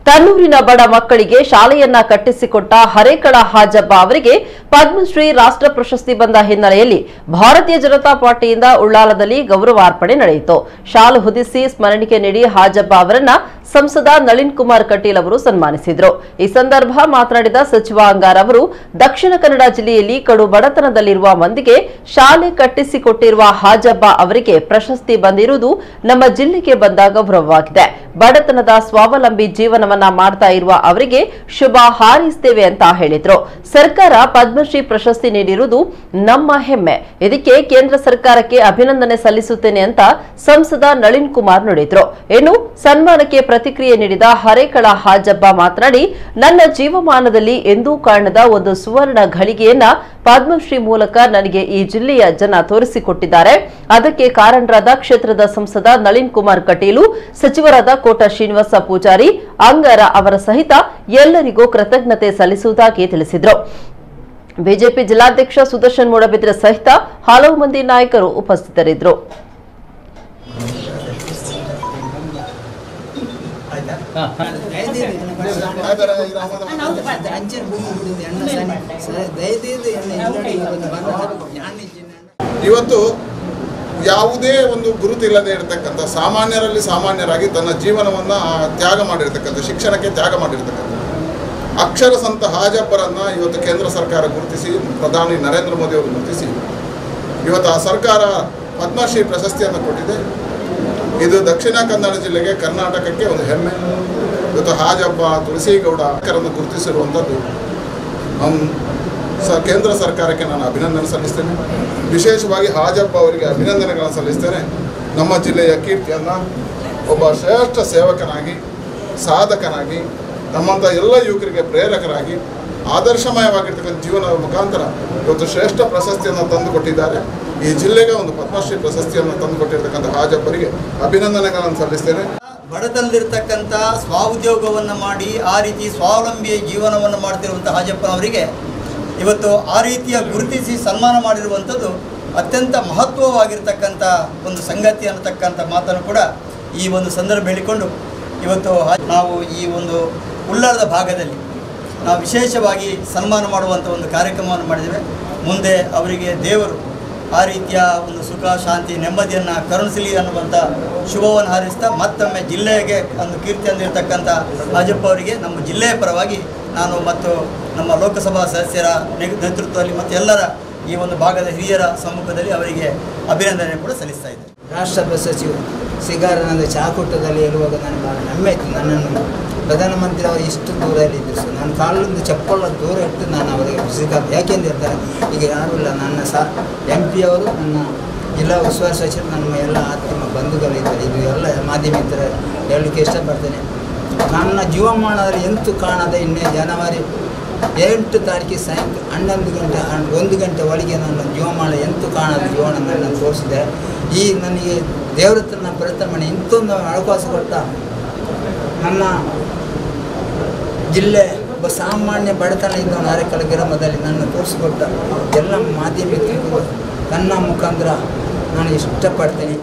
ತನ್ನೂರಿನ ಬಡ ಮಕ್ಕಳಿಗೆ ಶಾಲೆಯನ್ನ ಕಟ್ಟಿಸಿಕೊಟ್ಟ ಹರೇಕಳ ಹಾಜಬ್ಬ ಅವರಿಗೆ ಪದ್ಮಶ್ರೀ ರಾಷ್ಟ್ರ ಪ್ರಶಸ್ತಿ ಬಂದ ಹಿನ್ನೆಲೆಯಲ್ಲಿ ಭಾರತೀಯ ಜನತಾ ಪಾರ್ಟಿಯಿಂದ ಉಳ್ಳಾಲದಲ್ಲಿ ಗೌರವಾರ್ಪಣೆ ನಡೆಯಿತು. ಶಾಲು ಹೊದಿಸಿ ಸ್ಮರಣಿಕೆ ನೀಡಿ ಹಾಜಬ್ಬ ಅವರನ್ನ ಸಂಸದ ನಳಿನ್ ಕುಮಾರ್ ಕಟೀಲ್ ಅವರು ಸನ್ಮಾನಿಸಿದರು. ಈ ಸಂದರ್ಭ ಮಾತನಾಡಿದ ಸಚಿವ ಅಂಗಾರ್ ಅವರು, ದಕ್ಷಿಣ ಕನ್ನಡ ಜಿಲ್ಲೆಯಲ್ಲಿ ಕಡು ಬಡತನದಲ್ಲಿರುವ ಮಂದಿಗೆ ಶಾಲೆ ಕಟ್ಟಿಸಿಕೊಟ್ಟಿರುವ ಹಾಜಬ್ಬ ಅವರಿಗೆ ಪ್ರಶಸ್ತಿ ಬಂದಿರುವುದು ನಮ್ಮ ಜಿಲ್ಲೆಗೆ ಬಂದ ಗೌರವವಾಗಿದೆ. ಬಡತನದ ಸ್ವಾವಲಂಬಿ ಜೀವನವನ್ನ ಮಾಡ್ತಾ ಇರುವ ಅವರಿಗೆ ಶುಭ ಹಾರೈಸುತ್ತೇವೆ ಅಂತ ಹೇಳಿದ್ರು. ಸರ್ಕಾರ ಪದ್ಮಶ್ರೀ ಪ್ರಶಸ್ತಿ ನೀಡಿರುವುದು ನಮ್ಮ ಹೆಮ್ಮೆ. ಇದಕ್ಕೆ ಕೇಂದ್ರ ಸರ್ಕಾರಕ್ಕೆ ಅಭಿನಂದನೆ ಸಲ್ಲಿಸುತ್ತೇನೆ ಅಂತ ಸಂಸದ ನಳಿನ್ ಕುಮಾರ್ ನುಡಿದ್ರು. ಇನ್ನು ಸನ್ಮಾನಕ್ಕೆ ಪ್ರತಿಕ್ರಿಯೆ ನೀಡಿದ ಹರೇಕಳ ಹಾಜಬ್ಬ ಮಾತನಾಡಿ, ನನ್ನ ಜೀವಮಾನದಲ್ಲಿ ಎಂದೂ ಕಾಣದ ಒಂದು ಸುವರ್ಣ ಘಳಿಗೆಯನ್ನ ಪದ್ಮಶ್ರೀ ಮೂಲಕ ನನಗೆ ಈ ಜಿಲ್ಲೆಯ ಜನ ತೋರಿಸಿಕೊಟ್ಟಿದ್ದಾರೆ. ಅದಕ್ಕೆ ಕಾರಣರಾದ ಕ್ಷೇತ್ರದ ಸಂಸದ ನಳಿನ್ ಕುಮಾರ್ ಕಟೀಲು, ಸಚಿವರಾದ ಕೋಟ ಶ್ರೀನಿವಾಸ ಪೂಜಾರಿ, ಅಂಗಾರ ಅವರ ಸಹಿತ ಎಲ್ಲರಿಗೂ ಕೃತಜ್ಞತೆ ಸಲ್ಲಿಸುವುದಾಗಿ ತಿಳಿಸಿದರು. ಬಿಜೆಪಿ ಜಿಲ್ಲಾಧ್ಯಕ್ಷ ಸುದರ್ಶನ್ ಮೂಡಬಿದ್ರೆ ಸಹಿತ ಹಲವು ಮಂದಿ ನಾಯಕರು ಉಪಸ್ಥಿತರಿದ್ದರು. ಇವತ್ತು ಯಾವುದೇ ಒಂದು ಗುರುತಿಲ್ಲದೆ ಇರತಕ್ಕಂಥ ಸಾಮಾನ್ಯರಲ್ಲಿ ಸಾಮಾನ್ಯರಾಗಿ ತನ್ನ ಜೀವನವನ್ನು ತ್ಯಾಗ ಮಾಡಿರ್ತಕ್ಕಂಥ, ಶಿಕ್ಷಣಕ್ಕೆ ತ್ಯಾಗ ಮಾಡಿರ್ತಕ್ಕಂಥ ಅಕ್ಷರ ಸಂತ ಹಾಜಬ್ಬರನ್ನ ಇವತ್ತು ಕೇಂದ್ರ ಸರ್ಕಾರ ಗುರುತಿಸಿ, ಪ್ರಧಾನಿ ನರೇಂದ್ರ ಮೋದಿ ಅವರು ಗುರುತಿಸಿ ಇವತ್ತು ಆ ಸರ್ಕಾರ ಪದ್ಮಶ್ರೀ ಪ್ರಶಸ್ತಿಯನ್ನು ಕೊಟ್ಟಿದೆ. ಇದು ದಕ್ಷಿಣ ಕನ್ನಡ ಜಿಲ್ಲೆಗೆ, ಕರ್ನಾಟಕಕ್ಕೆ ಒಂದು ಹೆಮ್ಮೆ. ಇವತ್ತು ಹಾಜಬ್ಬ, ತುಳಸಿಗೌಡ ಅಕ್ಕರನ್ನು ಗುರುತಿಸಿರುವಂಥದ್ದು ಕೇಂದ್ರ ಸರ್ಕಾರಕ್ಕೆ ನಾನು ಅಭಿನಂದನೆ ಸಲ್ಲಿಸ್ತೇನೆ. ವಿಶೇಷವಾಗಿ ಹಾಜಬ್ಬ ಅವರಿಗೆ ಅಭಿನಂದನೆಗಳನ್ನು ಸಲ್ಲಿಸ್ತೇನೆ. ನಮ್ಮ ಜಿಲ್ಲೆಯ ಕೀರ್ತಿಯನ್ನು ಒಬ್ಬ ಶ್ರೇಷ್ಠ ಸೇವಕನಾಗಿ, ಸಾಧಕನಾಗಿ, ನಮ್ಮಂಥ ಎಲ್ಲ ಯುವಕರಿಗೆ ಪ್ರೇರಕರಾಗಿ, ಆದರ್ಶಮಯವಾಗಿರ್ತಕ್ಕಂಥ ಜೀವನದ ಮುಖಾಂತರ ಇವತ್ತು ಶ್ರೇಷ್ಠ ಪ್ರಶಸ್ತಿಯನ್ನು ತಂದುಕೊಟ್ಟಿದ್ದಾರೆ. ಈ ಜಿಲ್ಲೆಗೆ ಒಂದು ಪದ್ಮಶ್ರೀ ಪ್ರಶಸ್ತಿಯನ್ನು ತಂದುಕೊಟ್ಟಿರ್ತಕ್ಕಂಥ ಹಾಜಬ್ಬರಿಗೆ ಅಭಿನಂದನೆಗಳನ್ನು ಸಲ್ಲಿಸ್ತೇನೆ. ಬಡದಲ್ಲಿರ್ತಕ್ಕಂಥ ಸ್ವಉದ್ಯೋಗವನ್ನು ಮಾಡಿ ಆ ರೀತಿ ಸ್ವಾವಲಂಬಿ ಜೀವನವನ್ನು ಮಾಡ್ತಿರುವಂಥ ಹಾಜಪ್ಪನವರಿಗೆ ಇವತ್ತು ಆ ರೀತಿಯ ಗುರುತಿಸಿ ಸನ್ಮಾನ ಮಾಡಿರುವಂಥದ್ದು ಅತ್ಯಂತ ಮಹತ್ವವಾಗಿರ್ತಕ್ಕಂಥ ಒಂದು ಸಂಗತಿ ಅನ್ನತಕ್ಕಂಥ ಮಾತನ್ನು ಕೂಡ ಈ ಒಂದು ಸಂದರ್ಭ ಹೇಳಿಕೊಂಡು ಇವತ್ತು ನಾವು ಈ ಒಂದು ಉಳ್ಳಾಲದ ಭಾಗದಲ್ಲಿ ನಾವು ವಿಶೇಷವಾಗಿ ಸನ್ಮಾನ ಮಾಡುವಂಥ ಒಂದು ಕಾರ್ಯಕ್ರಮವನ್ನು ಮಾಡಿದ್ದೇವೆ. ಮುಂದೆ ಅವರಿಗೆ ದೇವರು ಆ ರೀತಿಯ ಒಂದು ಸುಖ, ಶಾಂತಿ, ನೆಮ್ಮದಿಯನ್ನು ಕರುಣಿಸಲಿ ಅನ್ನುವಂಥ ಶುಭವನ್ನು ಹಾರೈಸ್ತಾ ಮತ್ತೊಮ್ಮೆ ಜಿಲ್ಲೆಗೆ ಒಂದು ಕೀರ್ತಿ ಅಂದಿರತಕ್ಕಂಥ ಹಾಜಪ್ಪ ಅವರಿಗೆ ನಮ್ಮ ಜಿಲ್ಲೆಯ ಪರವಾಗಿ ನಾನು ಮತ್ತು ನಮ್ಮ ಲೋಕಸಭಾ ಸದಸ್ಯರ ನೇತೃತ್ವದಲ್ಲಿ ಮತ್ತು ಎಲ್ಲರ ಈ ಒಂದು ಭಾಗದ ಹಿರಿಯರ ಸಮ್ಮುಖದಲ್ಲಿ ಅವರಿಗೆ ಅಭಿನಂದನೆ ಕೂಡ ಸಲ್ಲಿಸ್ತಾ ಇದ್ದೆ. ರಾಷ್ಟ್ರ ಪ್ರಶಸ್ತಿ ಸಿಗಾರನಂದ ಚಾಕುಟದಲ್ಲಿ ಇರುವಾಗ ನನಗೆ ಭಾಳ ಹೆಮ್ಮೆ ಇತ್ತು. ನನ್ನನ್ನು ಪ್ರಧಾನಮಂತ್ರಿ ಅವರು ಇಷ್ಟು ದೂರಲ್ಲಿದ್ದು ಸರ್ ನನ್ನ ಕಾಲಿಂದ ಚಪ್ಪಲ ದೂರ ಇಟ್ಟು ನಾನು ಅವರಿಗೆ ಸಿಗಾರ ಯಾಕೆಂದು ಹೇಳ್ತಾರೆ, ಈಗ ಯಾರೂ ಇಲ್ಲ. ನನ್ನ MP ಅವರು, ನನ್ನ ಜಿಲ್ಲಾ ಉಸ್ತುವಾರಿ ಸಚಿವರು, ನಮ್ಮ ಎಲ್ಲ ಆತ್ಮ ಬಂಧುಗಳಿದ್ದಾರೆ. ಇದು ಎಲ್ಲ ಮಾಧ್ಯಮಿತರ ಹೇಳಲಿಕ್ಕೆ ಇಷ್ಟಪಡ್ತೇನೆ. ನನ್ನ ಜೀವಮಾನದಲ್ಲಿ ಎಂತೂ ಕಾಣದ ಇನ್ನೇ ಜನವರಿ 8 ತಾರೀಕಿಗೆ ಸಾಯಂಕಾಲ 11 ಗಂಟೆ 1 ಗಂಟೆ ಒಳಗೆ ನನ್ನ ಜೀವಮಾನ ಎಂತೂ ಕಾಣದ ಜೀವನ ನನ್ನ ತೋರಿಸಿದೆ. ಈ ನನಗೆ ದೇವ್ರ ಹತ್ರ ನಾನು ಪ್ರಯತ್ನ ಇಂಥೊಂದು ಅವಕಾಶ ಕೊಟ್ಟ ನನ್ನ ಜಿಲ್ಲೆ ಒಬ್ಬ ಸಾಮಾನ್ಯ ಬಡತನ ಇದ್ದವನು ಹರೇಕಳ ಗ್ರಾಮದಲ್ಲಿ ನನ್ನ ತೋರಿಸಿಕೊಟ್ಟ ಎಲ್ಲ ಮಾಧ್ಯಮಿಕರಿಗೂ ನನ್ನ ಮುಖಾಂತರ ನಾನು ಇಷ್ಟಪಡ್ತೀನಿ.